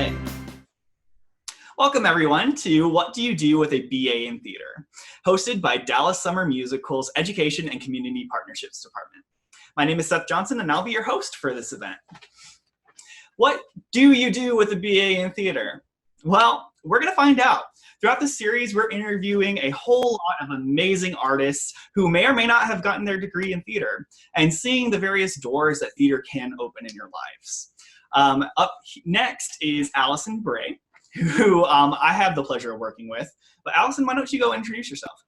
right. Welcome everyone to What Do You Do with a BA in Theater, hosted by Dallas Summer Musical's Education and Community Partnerships Department. My name is sjohnson and I'll be your host for this event. What do you do with a BA in Theater? Well, we're going to find out. Throughout the series, we're interviewing a whole lot of amazing artists who may or may not have gotten their degree in theater and seeing the various doors that theater can open in your lives. Up next is Allison Bret, who I have the pleasure of working with. But Allison, why don't you go introduce yourself?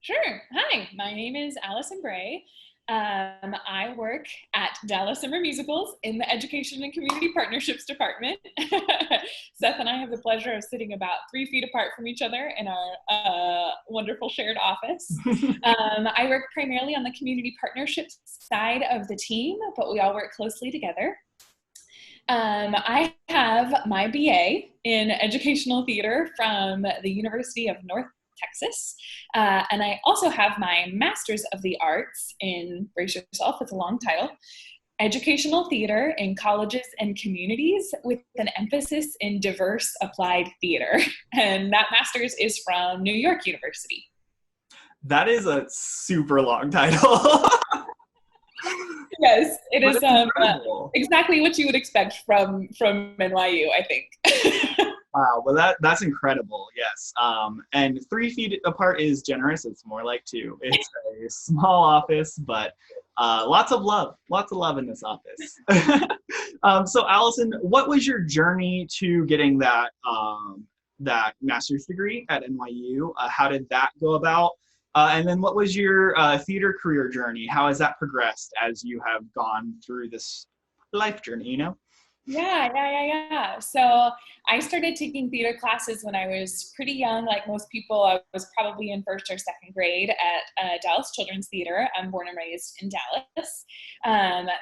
Sure. Hi, my name is Allison Bret. I work at Dallas Summer Musicals in the Education and Community Partnerships Department. Seth and I have the pleasure of sitting about 3 feet apart from each other in our wonderful shared office. I work primarily on the community partnerships side of the team, but we all work closely together. I have my BA in educational theater from the University of North Texas, and I also have my Master's of the Arts in, brace yourself, it's a long title, Educational Theater in Colleges and Communities with an emphasis in diverse applied theater. And that Master's is from New York University. That is a super long title. Yes, it is exactly what you would expect from NYU, I think. Wow, well that's incredible, yes. And 3 feet apart is generous, it's more like 2. It's a small office, but lots of love in this office. So Allison, what was your journey to getting that master's degree at NYU? How did that go about? And then what was your theater career journey? How has that progressed as you have gone through this life journey, you know? Yeah. So I started taking theater classes when I was pretty young, like most people. I was probably in 1st or 2nd grade at Dallas Children's Theater. I'm born and raised in Dallas.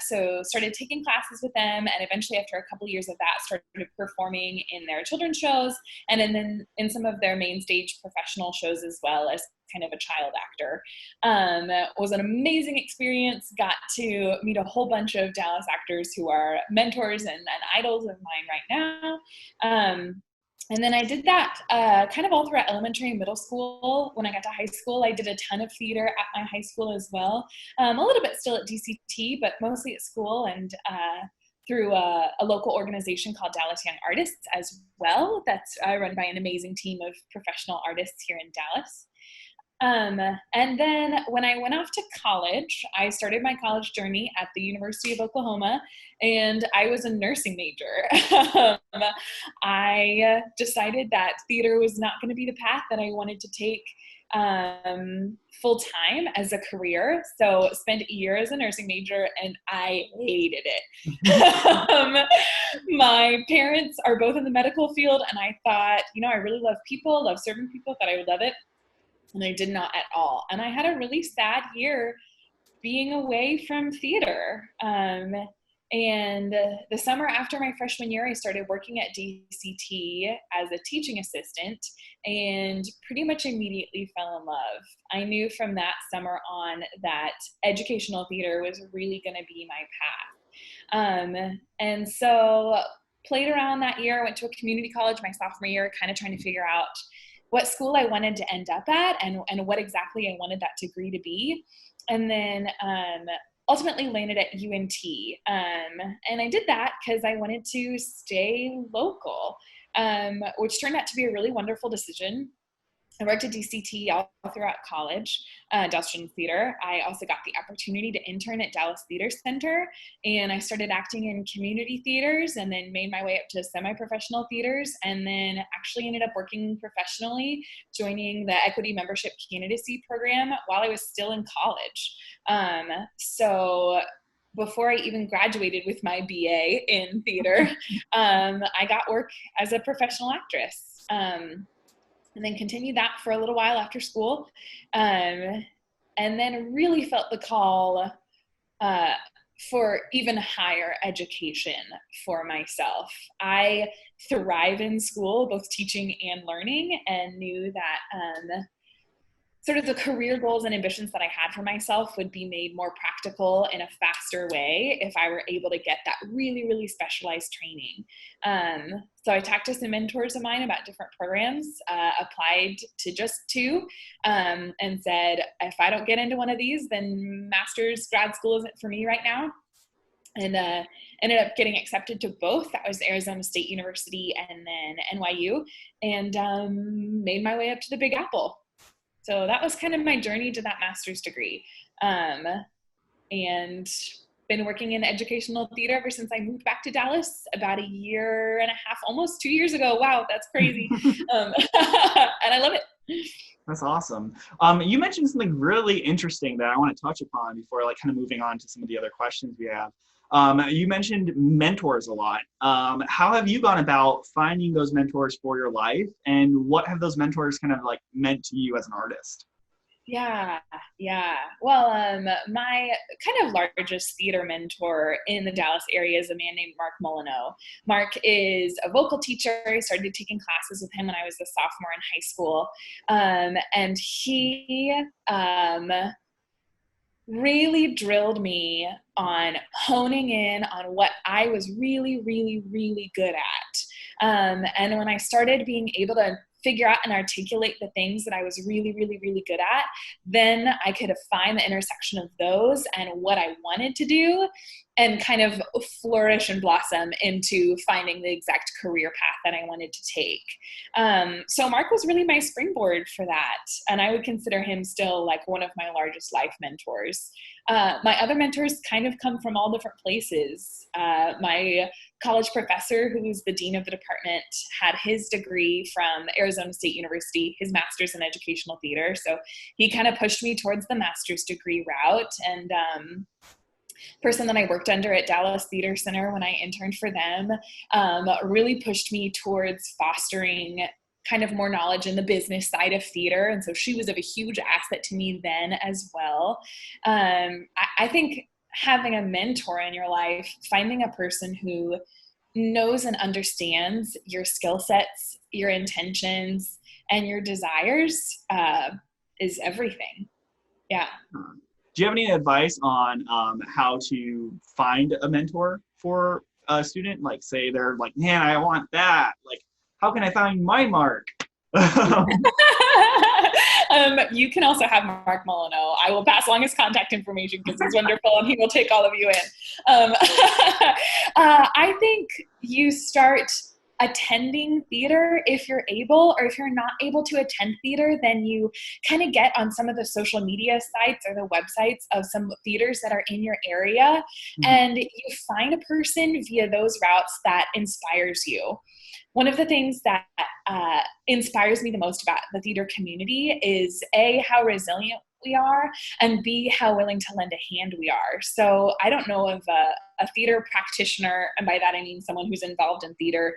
So started taking classes with them, and eventually after a couple years of that, started performing in their children's shows and then in some of their main stage professional shows as well as kind of a child actor. It was an amazing experience. Got to meet a whole bunch of Dallas actors who are mentors and idols of mine right now. And then I did that kind of all throughout elementary and middle school. When I got to high school, I did a ton of theater at my high school as well. A little bit still at DCT, but mostly at school and through a local organization called Dallas Young Artists as well. That's run by an amazing team of professional artists here in Dallas. And then when I went off to college, I started my college journey at the University of Oklahoma, and I was a nursing major. I decided that theater was not going to be the path that I wanted to take full time as a career. So spent a year as a nursing major and I hated it. My parents are both in the medical field, and I thought, I really love people, love serving people, thought I would love it. And I did not at all. And I had a really sad year being away from theater. And the summer after my freshman year, I started working at DCT as a teaching assistant and pretty much immediately fell in love. I knew from that summer on that educational theater was really going to be my path. And so played around that year, went to a community college my sophomore year, kind of trying to figure out what school I wanted to end up at and what exactly I wanted that degree to be. And then ultimately landed at UNT. And I did that because I wanted to stay local, which turned out to be a really wonderful decision. I worked at DCT all throughout college, Dallas Children's Theater. I also got the opportunity to intern at Dallas Theater Center, and I started acting in community theaters and then made my way up to semi-professional theaters, and then actually ended up working professionally, joining the Equity Membership Candidacy Program while I was still in college. So before I even graduated with my BA in theater, I got work as a professional actress. And then continued that for a little while after school, and then really felt the call for even higher education for myself. I thrive in school, both teaching and learning, and knew that sort of the career goals and ambitions that I had for myself would be made more practical in a faster way if I were able to get that really, really specialized training. So I talked to some mentors of mine about different programs, applied to just two, and said, if I don't get into one of these, then master's grad school isn't for me right now. And ended up getting accepted to both. That was Arizona State University and then NYU, and made my way up to the Big Apple. So that was kind of my journey to that master's degree. And been working in educational theater ever since I moved back to Dallas about a year and a half, almost 2 years ago. Wow, that's crazy. And I love it. That's awesome. You mentioned something really interesting that I want to touch upon before like kind of moving on to some of the other questions we have. You mentioned mentors a lot. How have you gone about finding those mentors for your life, and what have those mentors kind of like meant to you as an artist? Yeah. Well, my kind of largest theater mentor in the Dallas area is a man named Mark Molyneux. Mark is a vocal teacher. I started taking classes with him when I was a sophomore in high school. And he really drilled me on honing in on what I was really, really, really good at. And when I started being able to figure out and articulate the things that I was really, really, really good at, then I could find the intersection of those and what I wanted to do and kind of flourish and blossom into finding the exact career path that I wanted to take. So Mark was really my springboard for that. And I would consider him still like one of my largest life mentors. My other mentors kind of come from all different places. My college professor, who was the dean of the department, had his degree from Arizona State University, his master's in educational theater. So he kind of pushed me towards the master's degree route. And person that I worked under at Dallas Theater Center when I interned for them really pushed me towards fostering kind of more knowledge in the business side of theater. And so she was of a huge asset to me then as well. I think having a mentor in your life, finding a person who knows and understands your skill sets, your intentions, and your desires is everything. Yeah. Do you have any advice on how to find a mentor for a student? Like, say they're like, man, I want that. Like, how can I find my Mark? You can also have Mark Molyneux. I will pass along his contact information because he's wonderful and he will take all of you in. I think you start attending theater if you're able, or if you're not able to attend theater, then you kind of get on some of the social media sites or the websites of some theaters that are in your area, and you find a person via those routes that inspires you. One of the things that inspires me the most about the theater community is A, how resilient we are, and B, how willing to lend a hand we are. So I don't know of a theater practitioner, and by that I mean someone who's involved in theater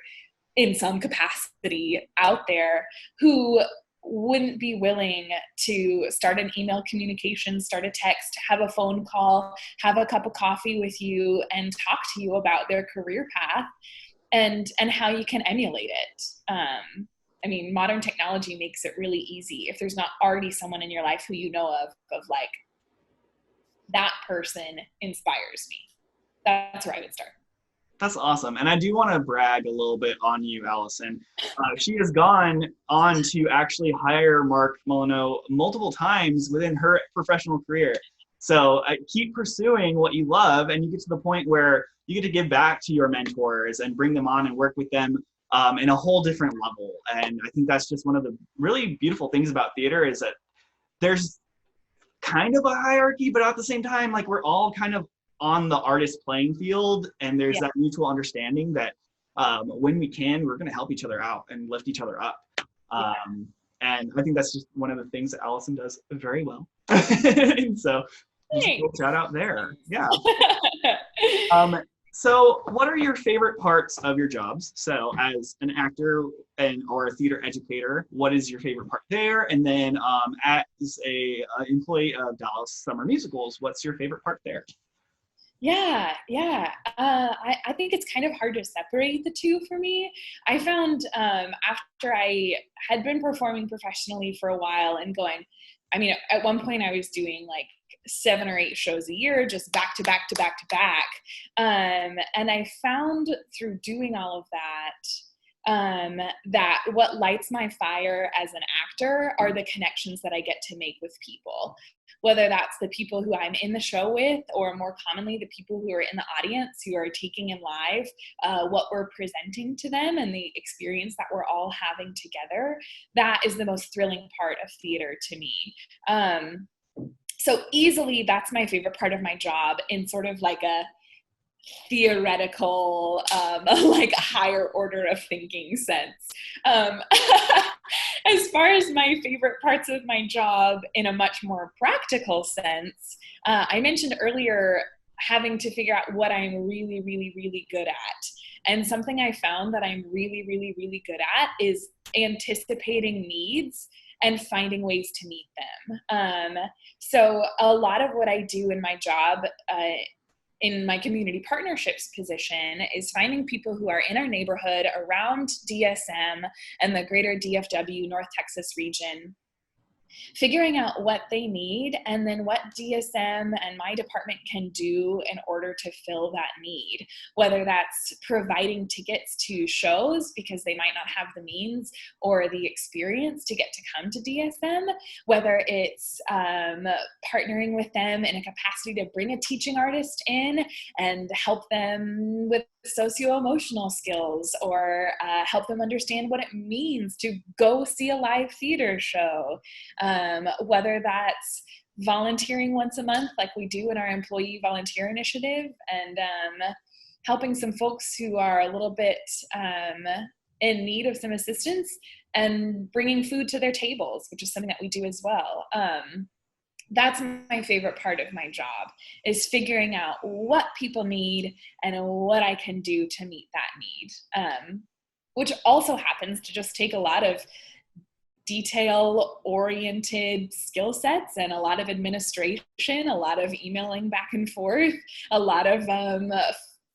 in some capacity out there, who wouldn't be willing to start an email communication, start a text, have a phone call, have a cup of coffee with you, and talk to you about their career path and how you can emulate it. I mean, modern technology makes it really easy. If there's not already someone in your life who you know of like, that person inspires me, that's where I would start. That's awesome. And I do want to brag a little bit on you, Allison. She has gone on to actually hire Mark Molyneux multiple times within her professional career. So keep pursuing what you love, and you get to the point where you get to give back to your mentors and bring them on and work with them in a whole different level. And I think that's just one of the really beautiful things about theater, is that there's kind of a hierarchy, but at the same time, like, we're all kind of on the artist playing field, and there's that mutual understanding that when we can, we're going to help each other out and lift each other up. And I think that's just one of the things that Allison does very well. And so just a shout out there. Yeah. So what are your favorite parts of your jobs? So as an actor or a theater educator, what is your favorite part there? And then as a employee of Dallas Summer Musicals, what's your favorite part there? Yeah. I think it's kind of hard to separate the two for me. I found after I had been performing professionally for a while and going, I mean, at one point I was doing like 7 or 8 shows a year, just back to back to back to back. And I found through doing all of that, that what lights my fire as an actor are the connections that I get to make with people, whether that's the people who I'm in the show with, or more commonly, the people who are in the audience who are taking in live what we're presenting to them and the experience that we're all having together. That is the most thrilling part of theater to me. So easily, that's my favorite part of my job in sort of like a theoretical, like a higher order of thinking sense. As far as my favorite parts of my job in a much more practical sense, I mentioned earlier having to figure out what I'm really, really, really good at. And something I found that I'm really, really, really good at is anticipating needs and finding ways to meet them. So a lot of what I do in my job, in my community partnerships position, is finding people who are in our neighborhood around DSM and the greater DFW, North Texas region, figuring out what they need and then what DSM and my department can do in order to fill that need, whether that's providing tickets to shows because they might not have the means or the experience to get to come to DSM, whether it's partnering with them in a capacity to bring a teaching artist in and help them with socio-emotional skills, or help them understand what it means to go see a live theater show, whether that's volunteering once a month like we do in our employee volunteer initiative, and helping some folks who are a little bit in need of some assistance and bringing food to their tables, which is something that we do as well. That's my favorite part of my job, is figuring out what people need and what I can do to meet that need, which also happens to just take a lot of detail-oriented skill sets and a lot of administration, a lot of emailing back and forth, a lot of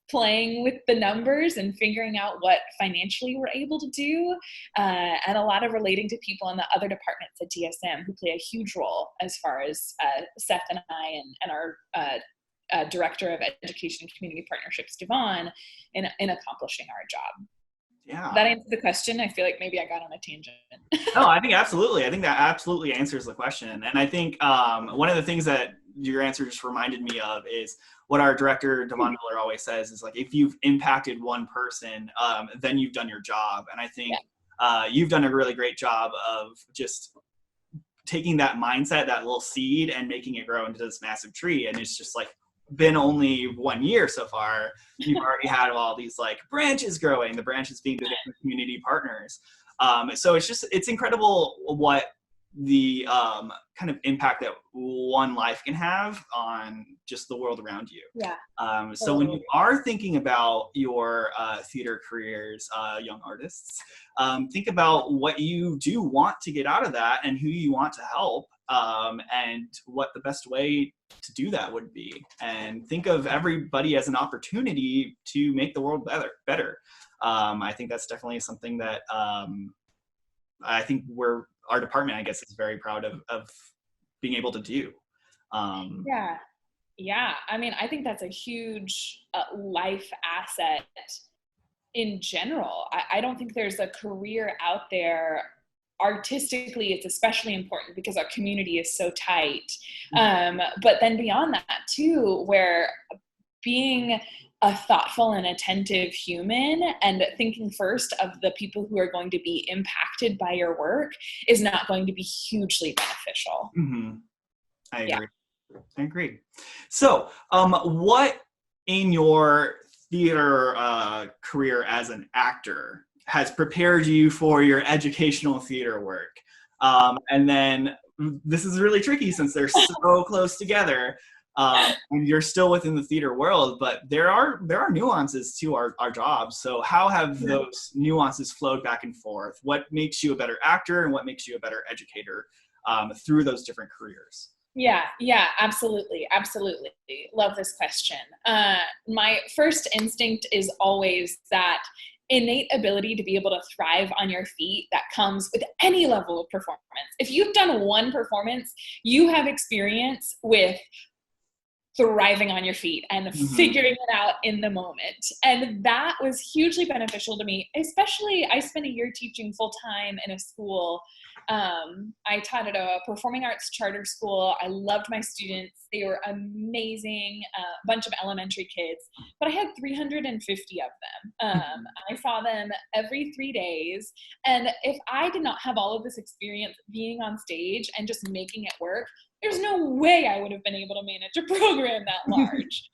playing with the numbers and figuring out what financially we're able to do, and a lot of relating to people in the other departments at DSM who play a huge role as far as Seth and I and our Director of Education and Community Partnerships, Devon, in accomplishing our job. Yeah. That answered the question. I feel like maybe I got on a tangent. No, I think absolutely. I think that absolutely answers the question. And I think one of the things that your answer just reminded me of is what our director, Devon Miller, always says is, like, if you've impacted one person, then you've done your job. And I think you've done a really great job of just taking that mindset, that little seed, and making it grow into this massive tree. And it's just like been only 1 year so far. You've already had all these like branches growing, the branches being the different community partners. So it's incredible what the kind of impact that one life can have on just the world around you. Yeah. So when you are thinking about your theater careers, young artists, think about what you do want to get out of that and who you want to help, and what the best way to do that would be. And think of everybody as an opportunity to make the world better. I think that's definitely something that I think our department, I guess, is very proud of being able to do. Yeah. I mean, I think that's a huge life asset in general. I don't think there's a career out there. Artistically, it's especially important because our community is so tight. But then beyond that too, where being a thoughtful and attentive human and thinking first of the people who are going to be impacted by your work is not going to be hugely beneficial. Mm-hmm. I agree. So, what in your theater career as an actor has prepared you for your educational theater work? And then this is really tricky since they're so close together. And you're still within the theater world, but there are nuances to our jobs. So how have those nuances flowed back and forth? What makes you a better actor and what makes you a better educator through those different careers? Yeah, absolutely. Love this question. My first instinct is always that innate ability to be able to thrive on your feet that comes with any level of performance. If you've done one performance, you have experience with thriving on your feet and figuring it out in the moment. And that was hugely beneficial to me, especially I spent a year teaching full time in a school. I taught at a performing arts charter school. I loved my students. They were amazing, bunch of elementary kids, but I had 350 of them. I saw them every 3 days. And if I did not have all of this experience being on stage and just making it work, there's no way I would have been able to manage a program that large.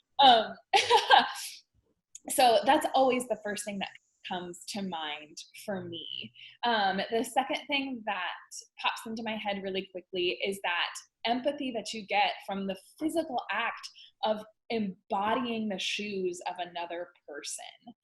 So that's always the first thing that comes to mind for me. The second thing that pops into my head really quickly is that empathy that you get from the physical act of embodying the shoes of another person.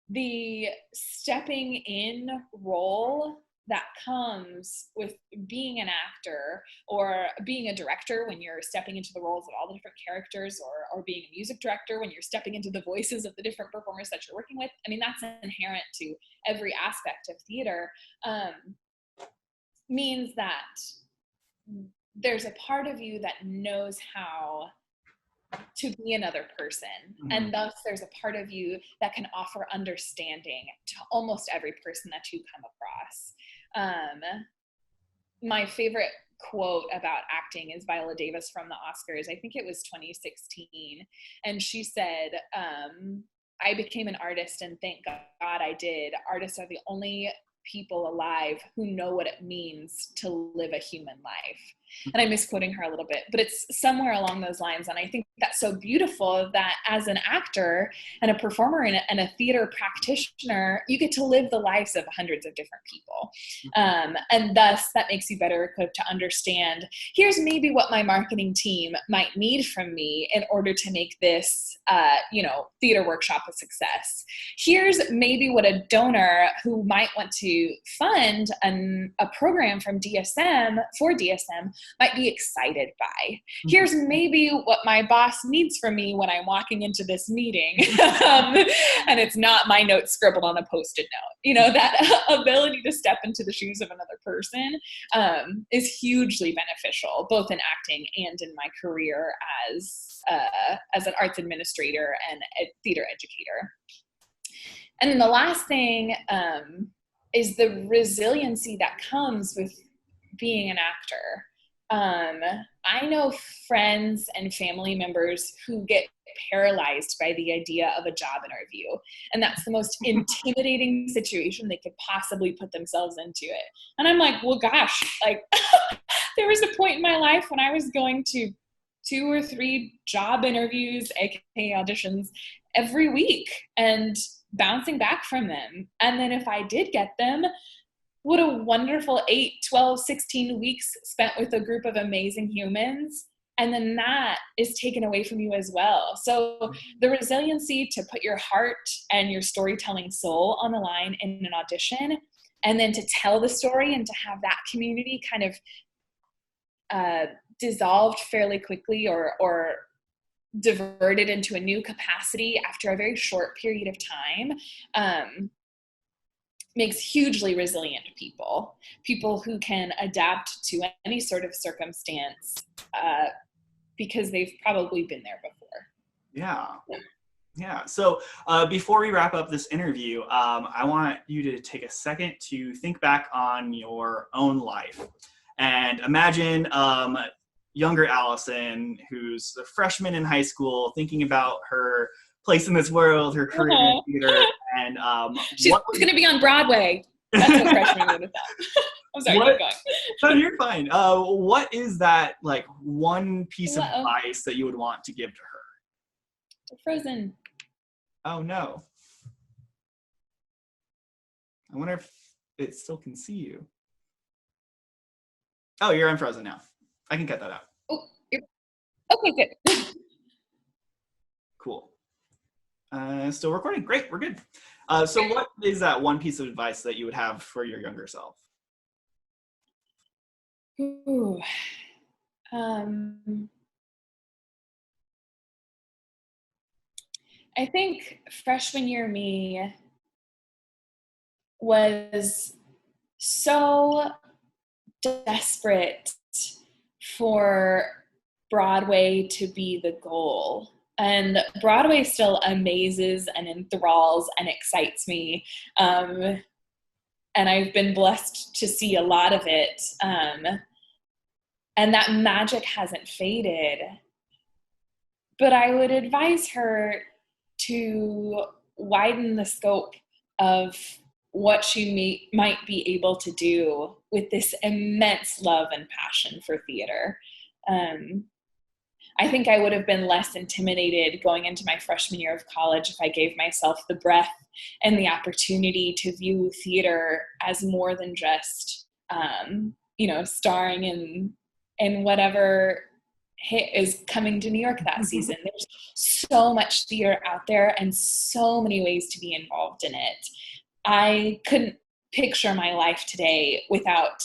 The stepping in role that comes with being an actor or being a director when you're stepping into the roles of all the different characters, or being a music director when you're stepping into the voices of the different performers that you're working with. I mean, that's inherent to every aspect of theater, means that there's a part of you that knows how to be another person. And thus there's a part of you that can offer understanding to almost every person that you come across. My favorite quote about acting is Viola Davis from the Oscars. I think it was 2016. And she said, I became an artist, and thank God I did. Artists are the only people alive who know what it means to live a human life. And I'm misquoting her a little bit, but it's somewhere along those lines. And I think that's so beautiful that as an actor and a performer and a theater practitioner, you get to live the lives of hundreds of different people. And thus that makes you better equipped to understand, here's maybe what my marketing team might need from me in order to make this, theater workshop a success. Here's maybe what a donor who might want to fund a program from DSM might be excited by. Here's maybe what my boss needs from me when I'm walking into this meeting. And it's not my notes scribbled on a Post-it note. That ability to step into the shoes of another person is hugely beneficial, both in acting and in my career as an arts administrator and a theater educator. And then the last thing is the resiliency that comes with being an actor. I know friends and family members who get paralyzed by the idea of a job interview, and that's the most intimidating situation they could possibly put themselves into it. And I'm like, well, gosh, there was a point in my life when I was going to 2 or 3 job interviews, aka auditions, every week and bouncing back from them. And then if I did get them, what a wonderful 8, 12, 16 weeks spent with a group of amazing humans. And then that is taken away from you as well. So the resiliency to put your heart and your storytelling soul on the line in an audition, and then to tell the story and to have that community kind of dissolved fairly quickly or diverted into a new capacity after a very short period of time, makes hugely resilient people who can adapt to any sort of circumstance because they've probably been there before. Yeah. So before we wrap up this interview, I want you to take a second to think back on your own life and imagine younger Allison, who's a freshman in high school, thinking about her place in this world, her career in theater, and she's going to be on Broadway. That's what freshmen would have thought. I'm sorry, keep going. No, you're fine. What is that one piece of advice that you would want to give to her? Frozen. Oh no. I wonder if it still can see you. Oh, you're unfrozen now. I can cut that out. Oh, okay, good. Cool. Still recording. Great, we're good. So what is that one piece of advice that you would have for your younger self? Ooh. I think freshman year me was so desperate for Broadway to be the goal. And Broadway still amazes and enthralls and excites me. And I've been blessed to see a lot of it. And that magic hasn't faded. But I would advise her to widen the scope of what she might be able to do with this immense love and passion for theater. I think I would have been less intimidated going into my freshman year of college if I gave myself the breath and the opportunity to view theater as more than just, starring in whatever hit is coming to New York that season. There's so much theater out there and so many ways to be involved in it. I couldn't picture my life today without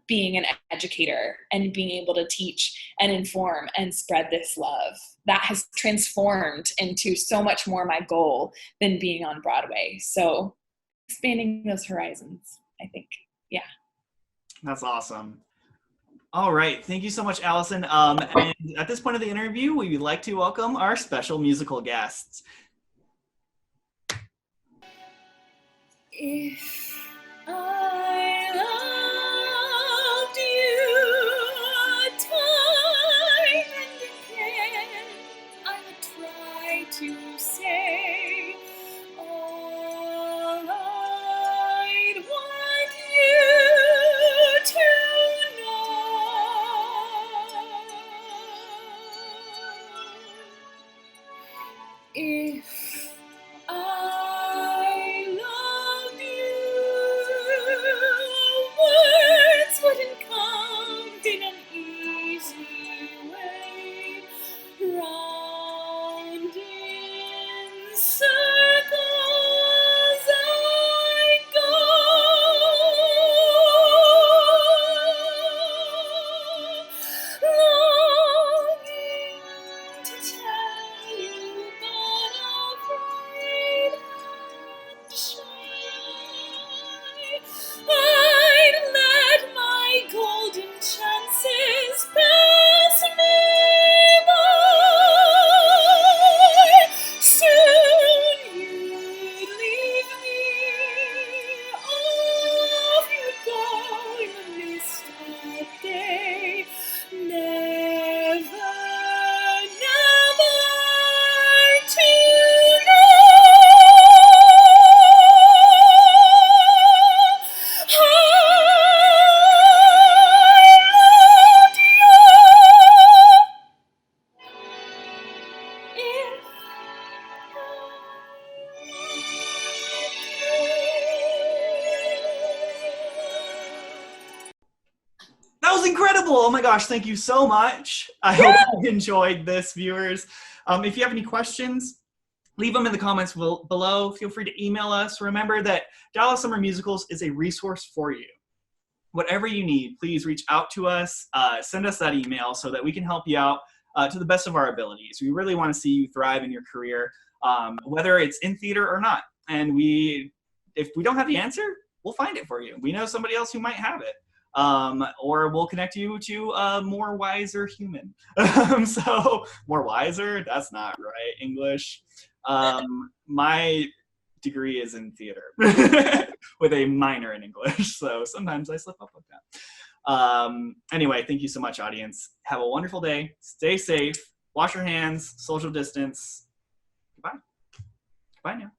being an educator and being able to teach and inform and spread this love. That has transformed into so much more my goal than being on Broadway. So expanding those horizons, I think. Yeah. That's awesome. All right. Thank you so much, Allison. And at this point of the interview, we would like to welcome our special musical guests. If I loved you time and again, I would try to say all I'd want you to know. If I loved you, words wouldn't come in an easy way, round in circles I'd go, longing to tell you that I'll bright and shine. I'd let my golden chances pass me by. Soon you'd leave me, off you'd go in the mist of day. Never, never to know how That was incredible. Oh my gosh, thank you so much. I hope you enjoyed this, viewers. If you have any questions, leave them in the comments below. Feel free to email us. Remember that Dallas Summer Musicals is a resource for you. Whatever you need, please reach out to us. Send us that email so that we can help you out to the best of our abilities. We really want to see you thrive in your career, whether it's in theater or not. And if we don't have the answer, we'll find it for you. We know somebody else who might have it. Or we'll connect you to a more wiser human. So more wiser, that's not right English. My degree is in theater with a minor in English. So sometimes I slip up like that. Anyway, thank you so much, audience. Have a wonderful day. Stay safe. Wash your hands, social distance. Goodbye. Goodbye now.